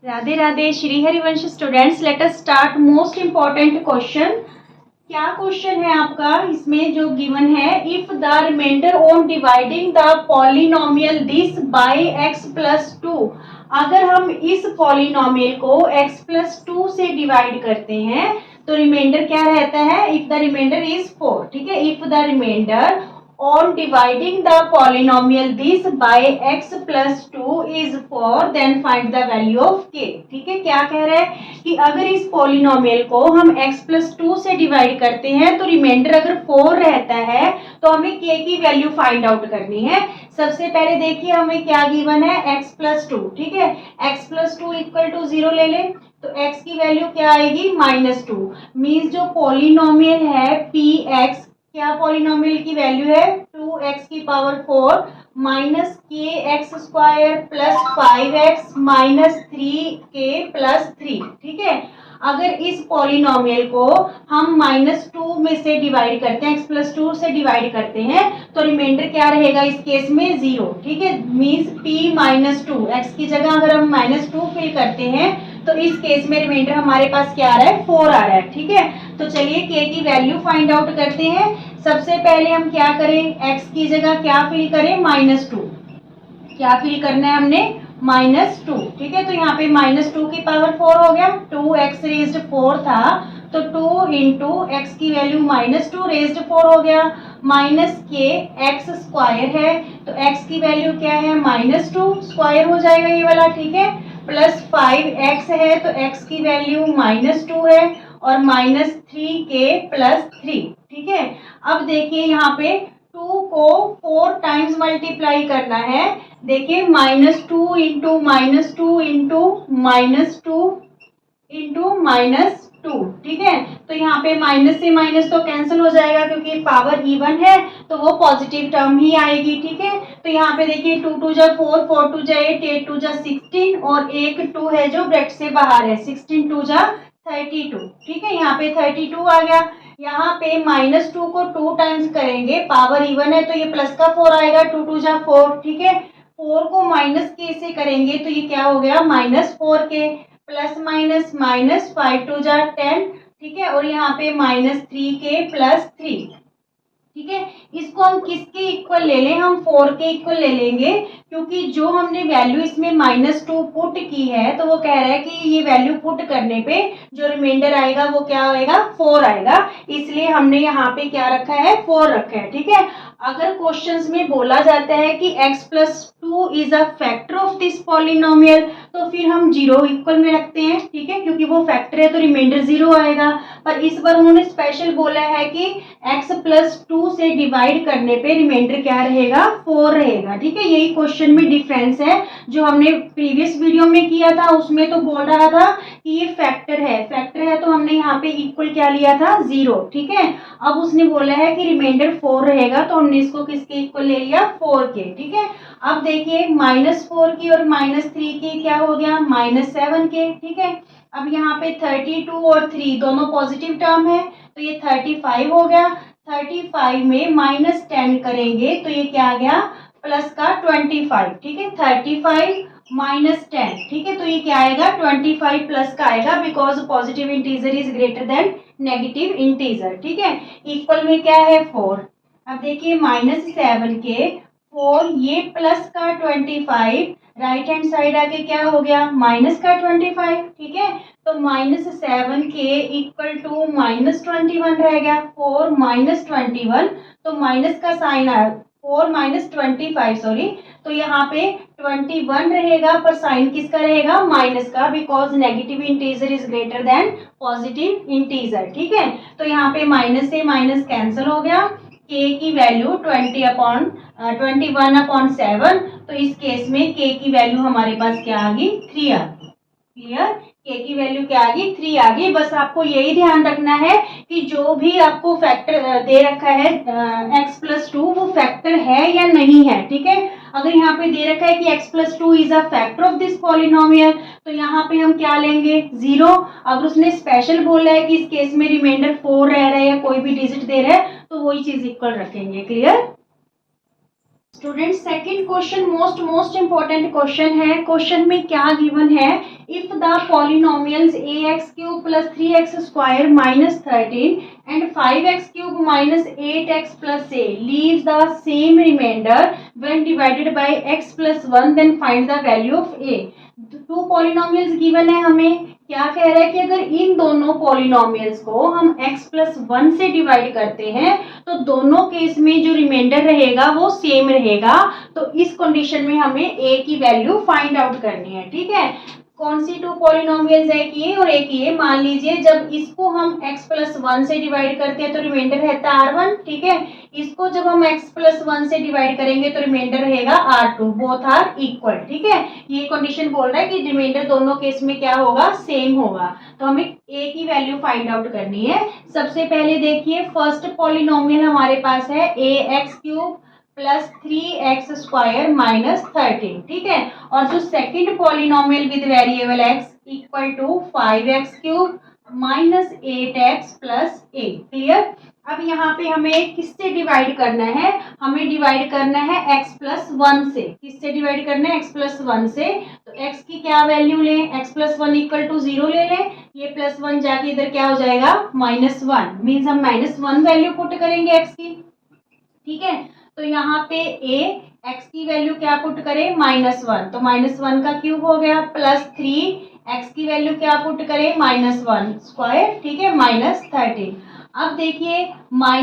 Radhe Radhe Shri Harivansh students, let us start most important question. क्या question है आपका इसमें जो गिवन है, if the remainder on dividing the polynomial this by x plus two. अगर हम इस पॉलिनोमियल को x प्लस टू से डिवाइड करते हैं तो रिमाइंडर क्या रहता है, इफ द रिमाइंडर इज 4। ठीक है, if the remainder on dividing the polynomial this by x plus 2 is 4 then find the value of k। ठीक है, क्या कह रहे हैं कि अगर इस पॉलिनोमियल को हम x plus 2 से डिवाइड करते हैं तो रिमाइंडर अगर 4 रहता है तो हमें k की वैल्यू फाइंड आउट करनी है। सबसे पहले देखिए हमें क्या गिवन है, x plus 2। ठीक है, x plus 2 इक्वल टू 0 ले लें तो x की वैल्यू क्या आएगी, -2। मीन्स जो पॉलिनोमियल है px, क्या पॉलिनोमियल की वैल्यू है 2x की पावर 4 माइनस के x square plus 5x minus 3k plus 3। ठीक है, अगर इस पॉलिनोमियल को हम -2 में से डिवाइड करते हैं, x प्लस 2 से डिवाइड करते हैं तो रिमाइंडर क्या रहेगा इस केस में 0। ठीक है, मीन्स p -2, x की जगह अगर हम -2 फिल करते हैं तो इस केस में रिमाइंडर हमारे पास क्या आ रहा है, 4 आ रहा है। ठीक है, तो चलिए k की वैल्यू फाइंड आउट करते हैं। सबसे पहले हम क्या करें, x की जगह क्या फिल करें, -2। क्या फिल करना है हमने, -2। ठीक है, तो यहाँ पे -2 की पावर 4 हो गया, 2x रेज्ड 4 था तो 2 इंटू एक्स की वैल्यू -2 रेज्ड 4 हो गया, माइनस के एक्स स्क्वायर है तो x की वैल्यू क्या है, -2 स्क्वायर हो जाएगा ये वाला। ठीक है, प्लस 5x है तो x की वैल्यू -2 है और -3k प्लस 3। ठीक है, अब देखिए यहाँ पे 2 को 4 टाइम्स मल्टीप्लाई करना है। देखिए -2 इंटू -2 इंटू -2 इंटू -2। ठीक है, तो यहाँ पे माइनस से माइनस तो कैंसिल हो जाएगा क्योंकि पावर इवन है तो वो पॉजिटिव टर्म ही आएगी। ठीक है, तो यहाँ पे देखिए 2 2 जा 4, 4 2 जा 8, 8 2 जा 16 और एक 2 है जो ब्रैकेट से बाहर है, 16 2 जा 32। ठीक है, यहाँ पे 32 आ गया। यहाँ पे -2 को 2 टाइम्स करेंगे, पावर इवन है तो ये प्लस का 4 आएगा, 2 2 जा 4। ठीक है, 4 को माइनस के से करेंगे तो ये क्या हो गया, -4k प्लस माइनस माइनस 5 2 जा 10। ठीक है, और यहाँ पे -3k प्लस 3। ठीक है, इसको हम किसके इक्वल ले लें, हम 4 के इक्वल ले लेंगे क्योंकि जो हमने वैल्यू इसमें -2 पुट की है तो वो कह रहा है कि ये वैल्यू पुट करने पे जो रिमाइंडर आएगा वो क्या आएगा, 4 आएगा, इसलिए हमने यहाँ पे क्या रखा है, 4 रखा है। ठीक है, अगर क्वेश्चंस में बोला जाता है कि x plus 2 is a factor of this polynomial तो फिर हम 0 इक्वल में रखते हैं। ठीक है, क्योंकि वो फैक्टर है तो रिमाइंडर 0 आएगा। पर इस बार उन्होंने स्पेशल बोला है कि x प्लस 2 से डिवाइड करने पे रिमाइंडर क्या रहेगा, 4 रहेगा। ठीक है, यही क्वेश्चन में डिफरेंस है। जो हमने प्रीवियस वीडियो में किया था उसमें तो बोल रहा था कि ये फैक्टर है तो हमने यहाँ पे इक्वल क्या लिया था, 0। ठीक है, अब उसने बोला है कि रिमाइंडर 4 रहेगा तो हमने इसको किसके इक्वल ले लिया, 4 के। ठीक है, अब देखिए -4 की और -3 की क्या हो गया, -7 के। ठीक है, अब यहाँ पे 32 और 3 दोनों पॉजिटिव टर्म है तो ये 35 हो गया। 35 में -10 करेंगे तो ये क्या आ गया, प्लस का 25। ठीक है, 35 -10। ठीक है, तो ये क्या आएगा, 25 प्लस का आएगा because positive integer is greater than negative integer. ठीक है, इक्वल में क्या है, 4। अब देखिए -7 के 4, ये प्लस का 25, राइट हैंड साइड आके क्या हो गया, माइनस का 25। ठीक है, तो -7 के इक्वल टू -21 रह गया, 4 -21 तो माइनस का साइन आया, 4 -25 सॉरी, तो यहाँ पे 21 रहेगा पर साइन किसका रहेगा, माइनस का, because negative integer is greater than positive integer. ठीक है, तो यहाँ पे माइनस से माइनस कैंसिल हो गया, k की वैल्यू 21/7, तो इस केस में k की वैल्यू हमारे पास क्या आ गई, 3 आ गई। क्लियर, k की वैल्यू क्या आ गई, 3 आ गई। बस आपको यही ध्यान रखना है कि जो भी आपको फैक्टर दे रखा है x प्लस 2 वो फैक्टर है या नहीं है। ठीक है, अगर यहाँ पे दे रखा है कि x plus 2 is a factor of this polynomial तो यहाँ पे हम क्या लेंगे, 0। अगर उसने स्पेशल बोला है कि इस केस में रिमाइंडर 4 रह रहा है या कोई भी डिजिट दे रहा है तो वही चीज इक्वल रखेंगे। Clear student, second question most important question है। क्वेश्चन में क्या गिवन है, if the polynomials ax³ + 3x² - 13 and 5x³ - 8x + a leaves the same remainder when divided by x + 1, then find the value of a। Two polynomials given है, हमें क्या कह रहा है कि अगर इन दोनों पॉलिनोमियल्स को हम x + 1 से डिवाइड करते हैं तो दोनों केस में जो रिमाइंडर रहेगा वो सेम रहेगा। तो इस कंडीशन में हमें a की वैल्यू फाइंड आउट करनी है। ठीक है, कौन सी टू पॉलिनोमियल्स है, एक ये और एक ये। मान लीजिए जब इसको हम x + 1 से डिवाइड करते हैं तो रिमाइंडर रहता है r1। ठीक है, इसको जब हम x + 1 से डिवाइड करेंगे तो रिमाइंडर रहेगा r2, बोथ आर इक्वल। ठीक है, ये कंडीशन बोल रहा है कि रिमाइंडर दोनों केस में क्या होगा, सेम होगा। तो हमें a की वैल्यू फाइंड आउट करनी है। सबसे पहले देखिए फर्स्ट पॉलिनोमियल हमारे पास है ax³ + 3x² - 13। ठीक है, और जो second polynomial with variable x = 5x³ - 8x + a। Clear. अब यहाँ पे हमें किससे डिवाइड करना है, हमें डिवाइड करना है x + 1 से। किससे डिवाइड करना है, x + 1 से। तो x की क्या वैल्यू लें, x + 1 = 0 ले लें। ये +1 जाके इधर क्या हो जाएगा, -1, मीन्स हम -1 वैल्यू पुट करेंगे x की। ठीक है, तो यहाँ पे a x की वैल्यू क्या पुट करें, -1, तो -1 का क्यूब हो गया, +3 x की वैल्यू क्या पुट करें, -1²। ठीक है, -13। अब देखिए -a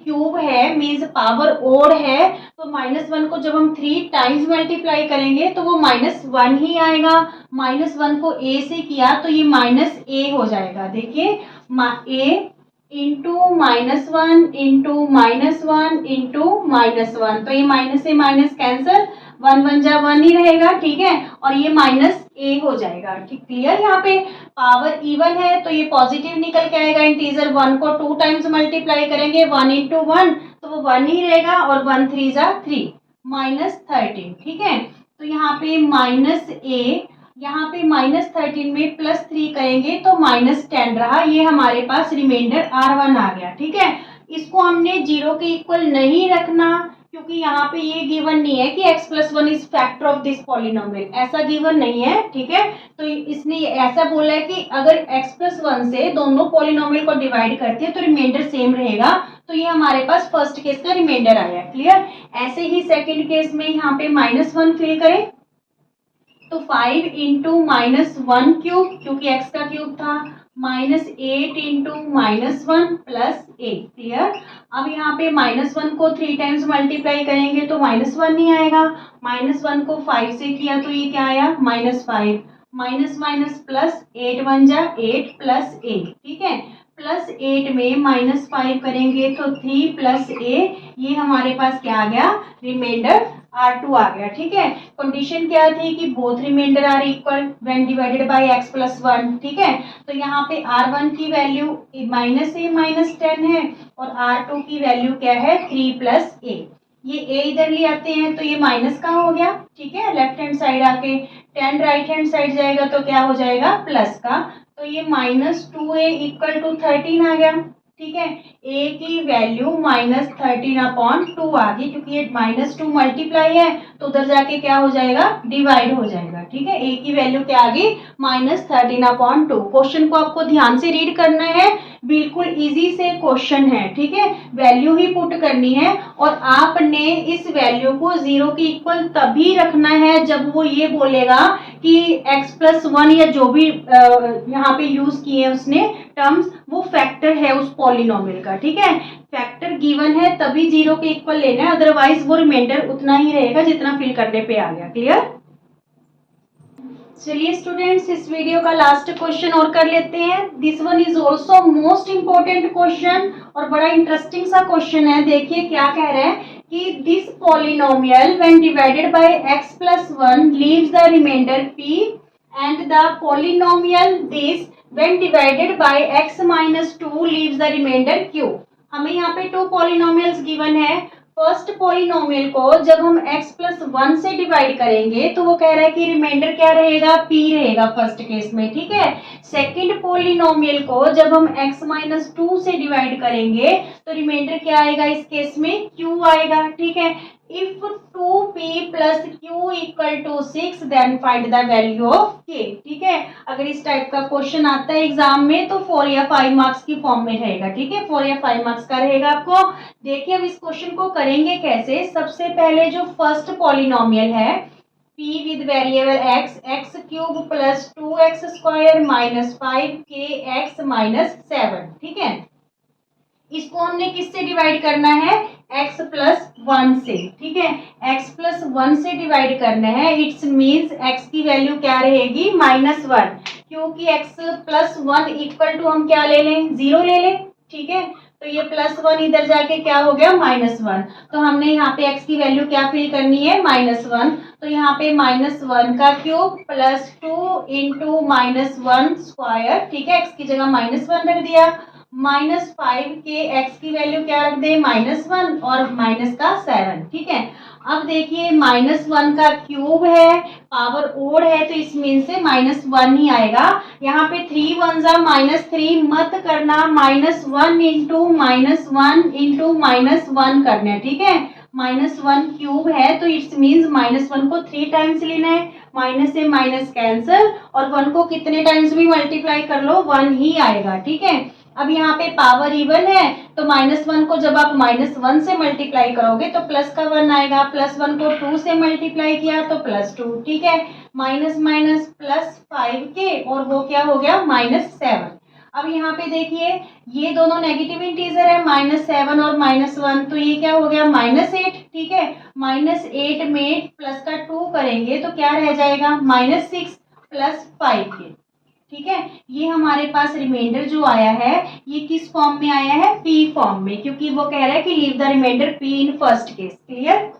क्यूब है, मीन्स पावर ओड है, तो -1 को जब हम 3 टाइम्स मल्टीप्लाई करेंगे तो वो -1 ही आएगा। -1 को a से किया तो ये -a हो जाएगा। देखिए a इंटू -1 इंटू -1 इंटू -1, तो ये माइनस से माइनस कैंसल, 1 1 जा 1 ही रहेगा। ठीक है, और ये -a हो जाएगा। ठीक, क्लियर। यहाँ पे पावर इवन है तो ये पॉजिटिव निकल के आएगा। इंटीजर 1 को 2 टाइम्स मल्टीप्लाई करेंगे, 1 × 1 तो वो 1 ही रहेगा, और 1 3 जा 3, -13। ठीक है, तो यहाँ पे -a, यहाँ पे -13 में +3 करेंगे तो -10 रहा। ये हमारे पास रिमाइंडर r1 आ गया। ठीक है, इसको हमने 0 के इक्वल नहीं रखना क्योंकि यहाँ पे ये गिवन नहीं है कि x + 1 is factor of this polynomial, ऐसा गिवन नहीं है। ठीक है, तो इसने ऐसा बोला है कि अगर x + 1 से दोनों पॉलिनोमियल को डिवाइड करते हैं तो रिमाइंडर सेम रहेगा। तो ये हमारे पास फर्स्ट केस का रिमाइंडर आया। क्लियर। ऐसे ही सेकेंड केस में यहाँ पे -1 फिल करें तो 5 × -1³ क्योंकि x का क्यूब था, -8 × -1 + a। क्लियर। अब यहाँ पे -1 को 3 टाइम्स मल्टीप्लाई करेंगे तो -1 नहीं आएगा। -1 को 5 से किया तो ये क्या आया, -5, माइनस प्लस 8 1 जा 8 + a। ठीक है, +8 में -5 करेंगे तो 3 + a, ये हमारे पास क्या आ गया, रिमाइंडर r2 आ गया। ठीक है, कंडीशन क्या थी कि both remainder are equal when divided by x + 1। ठीक है, तो यहाँ पे r1 की वैल्यू -a -10 है और r2 की वैल्यू क्या है, 3 + a। ये a इधर ले आते हैं तो ये माइनस का हो गया। ठीक है, लेफ्ट हैंड साइड आके 10 राइट हैंड साइड जाएगा तो क्या हो जाएगा, प्लस का, तो ये -2a = 13 आ गया। ठीक है, a की वैल्यू -13/2 आ गई क्योंकि ये -2 मल्टीप्लाई है तो उधर जाके क्या हो जाएगा, डिवाइड हो जाएगा। ठीक है, a की वैल्यू क्या आ गई, -13/2। क्वेश्चन को आपको ध्यान से रीड करना है, बिल्कुल इजी से क्वेश्चन है। ठीक है, वैल्यू ही पुट करनी है और आपने इस वैल्यू को 0 के इक्वल तभी रखना है जब वो ये बोलेगा कि x + 1 या जो भी यहाँ पे यूज किए उसने टर्म्स, वो फैक्टर है उस पॉलिनोमियल का। ठीक है, फैक्टर गिवन है तभी 0 के इक्वल लेना है, अदरवाइज वो रिमाइंडर उतना ही रहेगा जितना फिल करने पे आ गया। क्लियर। चलिए स्टूडेंट्स, इस वीडियो का लास्ट क्वेश्चन और कर लेते हैं। This one is also most important question और बड़ा इंटरेस्टिंग सा क्वेश्चन है। देखिए क्या कह रहे हैं कि this polynomial when divided by x + 1 leaves the remainder p and the polynomial this when divided by x - 2 leaves the remainder q। हमें यहाँ पे 2 पॉलिनोमियल्स गिवन है। फर्स्ट पॉलिनोमियल को जब हम x + 1 से डिवाइड करेंगे तो वो कह रहा है कि रिमाइंडर क्या रहेगा, p रहेगा फर्स्ट केस में। ठीक है, सेकंड पॉलिनोमियल को जब हम x - 2 से डिवाइड करेंगे तो रिमाइंडर क्या आएगा, इस केस में q आएगा। ठीक है, इफ 2p plus q equal to 6 then find the value of k। ठीक है, अगर इस टाइप का क्वेश्चन आता है एग्जाम में तो 4 या 5 मार्क्स की फॉर्म में रहेगा। ठीक है, 4 या 5 मार्क्स का रहेगा आपको। देखिए अब इस क्वेश्चन को करेंगे कैसे। सबसे पहले जो फर्स्ट पॉलिनोमियल है p with variable x, x cube plus 2x square minus 5kx minus 7। ठीक है, इसको हमने किससे डिवाइड करना है, x प्लस 1 से। ठीक है, x प्लस 1 से डिवाइड करना है। इट्स मीन्स x की वैल्यू क्या रहेगी, -1, क्योंकि x प्लस 1 इक्वल टू हम क्या ले लें, 0 ले लें। ठीक है, तो ये +1 इधर जाके क्या हो गया, -1। तो हमने यहाँ पे x की वैल्यू क्या फिल करनी है, -1। तो यहाँ पे -1 का क्यूब प्लस 2 इंटू -1 स्क्वायर। ठीक है, x की जगह -1 रख दिया, -5 के x की वैल्यू क्या रख दे, -1 और माइनस का 7। ठीक है, अब देखिए -1 का क्यूब है, पावर ओड है, तो इस मीन से -1 ही आएगा। यहाँ पे 3 1 जा -3 मत करना, -1 इंटू -1 इंटू -1 करना है। ठीक है, -1 क्यूब है तो इट्स मीन्स -1 को 3 टाइम्स लेना है, माइनस से माइनस कैंसल, और 1 को कितने टाइम्स भी मल्टीप्लाई कर लो 1 ही आएगा। ठीक है, अब यहाँ पे पावर इवन है तो -1 को जब आप -1 से मल्टीप्लाई करोगे तो प्लस का 1 आएगा, +1 को 2 से मल्टीप्लाई किया तो +2। ठीक है, माइनस माइनस प्लस 5k और वो क्या हो गया, -7। अब यहाँ पे देखिए ये दोनों नेगेटिव इंटीजर है, -7 और -1, तो ये क्या हो गया, -8। ठीक है, -8 में प्लस का 2 करेंगे तो क्या रह जाएगा, -6 प्लस 5k। ठीक है, ये हमारे पास रिमाइंडर जो आया है ये किस फॉर्म में आया है, p फॉर्म में, क्योंकि वो कह रहा है कि leave the remainder p in first case. Clear,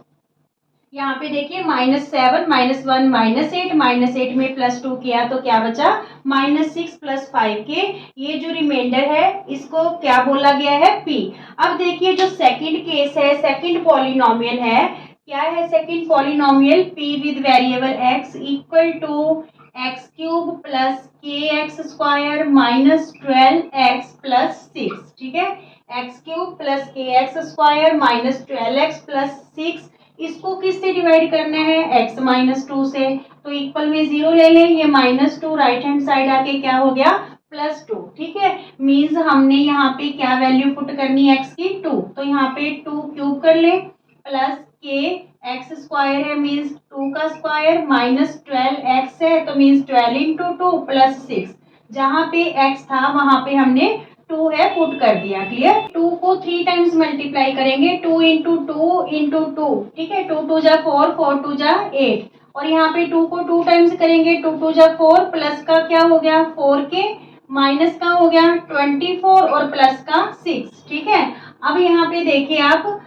यहाँ पे देखिए -7 -1 -8 में +2 किया तो क्या बचा, -6 प्लस 5k। ये जो रिमाइंडर है इसको क्या बोला गया है, p। अब देखिए जो सेकंड केस है, सेकंड पॉलिनोमियल है, क्या है second polynomial, p with variable x equal to x cube plus k x square minus 12x plus 6। ठीक है, x cube plus k x square minus 12x plus 6, इसको किससे डिवाइड करना है, x माइनस 2 से, तो इक्वल में 0 ले लें, ये -2 राइट हैंड साइड आके क्या हो गया, +2। ठीक है, मीन्स हमने यहाँ पे क्या वैल्यू पुट करनी है x की, 2, तो यहाँ पे 2 क्यूब कर ले, प्लस के एक्स स्क्वायर है मीन्स 2 का स्क्वायर, माइनस 12x है तो मीन्स 12 इंटू 2 प्लस 6। जहाँ पे x था वहां पे हमने 2 है पुट कर दिया। क्लियर, 2 को 3 टाइम्स मल्टीप्लाई करेंगे, 2 इंटू 2 इंटू 2। ठीक है, 2 2 जा 4, 4 2 जा 8, और यहाँ पे 2 को 2 टाइम्स करेंगे, 2 2 जा 4, प्लस का क्या हो गया 4k, माइनस का हो गया 24 और प्लस का 6। ठीक है, अब यहाँ पे देखिए आप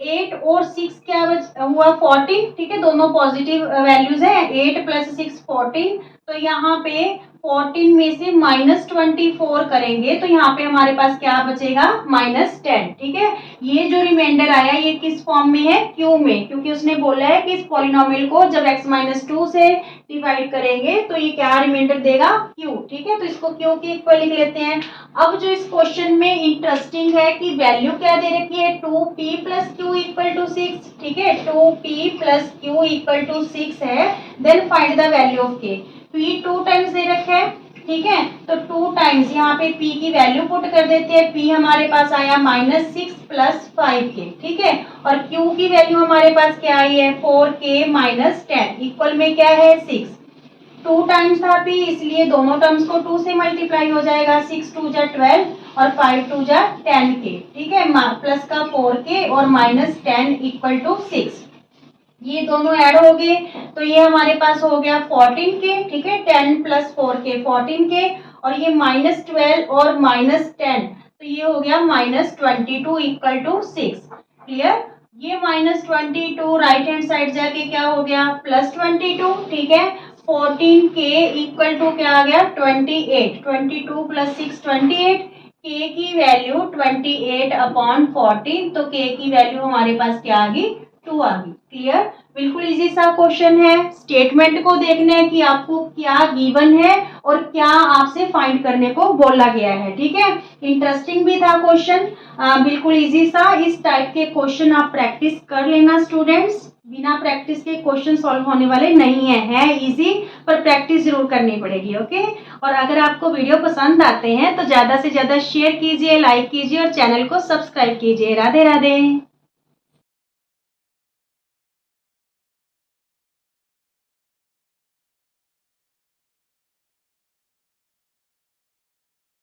8 और 6 क्या हुआ 14। ठीक है, दोनों पॉजिटिव वैल्यूज है, 8 प्लस 6 14, तो यहाँ पे 14 में से -24 करेंगे तो यहाँ पे हमारे पास क्या बचेगा, -10। ठीक है, ये जो रिमाइंडर आया ये किस फॉर्म में है, क्यू में, क्योंकि उसने बोला है कि इस पॉलिनोमियल को जब x-2 से डिवाइड करेंगे तो ये क्या रिमाइंडर देगा, क्यू। ठीक है, तो इसको क्यू की इक्वल लिख लेते हैं। अब जो इस क्वेश्चन में इंटरेस्टिंग है कि वैल्यू क्या दे रखी है, 2p plus Q equal to 6। ठीक है, 2p plus Q equal to 6 है, then find the value of k। p 2 times दे रखा है। ठीक है, तो 2 टाइम्स यहाँ पे p की वैल्यू पुट कर देते हैं, p हमारे पास आया -6 प्लस 5k। ठीक है, और q की वैल्यू हमारे पास क्या आई है, 4k माइनस 10, इक्वल में क्या है 6। 2 टाइम्स था p, इसलिए दोनों टर्म्स को 2 से मल्टीप्लाई हो जाएगा, 6 2 जा 12 और 5 2 जा 10k। ठीक है, प्लस का 4k और -10 इक्वल टू 6, ये दोनों ऐड हो गए तो ये हमारे पास हो गया 14k। ठीक है, 10 प्लस 4k 14k, और ये -12 और -10 तो ये हो गया -22 इक्वल टू 6। क्लियर, ये -22 राइट हैंड साइड जाके क्या हो गया, +22। ठीक है, 14k इक्वल टू क्या आ गया, 28, 22 प्लस 6 28, k की वैल्यू 28 अपॉन 14, तो k की वैल्यू हमारे पास क्या आ गई, 2 आ गई। क्लियर? बिल्कुल इजी सा क्वेश्चन है। स्टेटमेंट को देखना है कि आपको क्या गिवन है और क्या आपसे फाइंड करने को बोला गया है। ठीक है, इंटरेस्टिंग भी था क्वेश्चन, बिल्कुल इजी सा। इस टाइप के क्वेश्चन आप प्रैक्टिस कर लेना स्टूडेंट्स। बिना प्रैक्टिस के क्वेश्चन सॉल्व होने वाले नहीं है इजी, पर प्रैक्टिस जरूर करनी पड़ेगी। ओके, और अगर आपको वीडियो पसंद आते हैं तो ज्यादा से ज्यादा शेयर कीजिए, लाइक कीजिए और चैनल को सब्सक्राइब कीजिए। राधे राधे।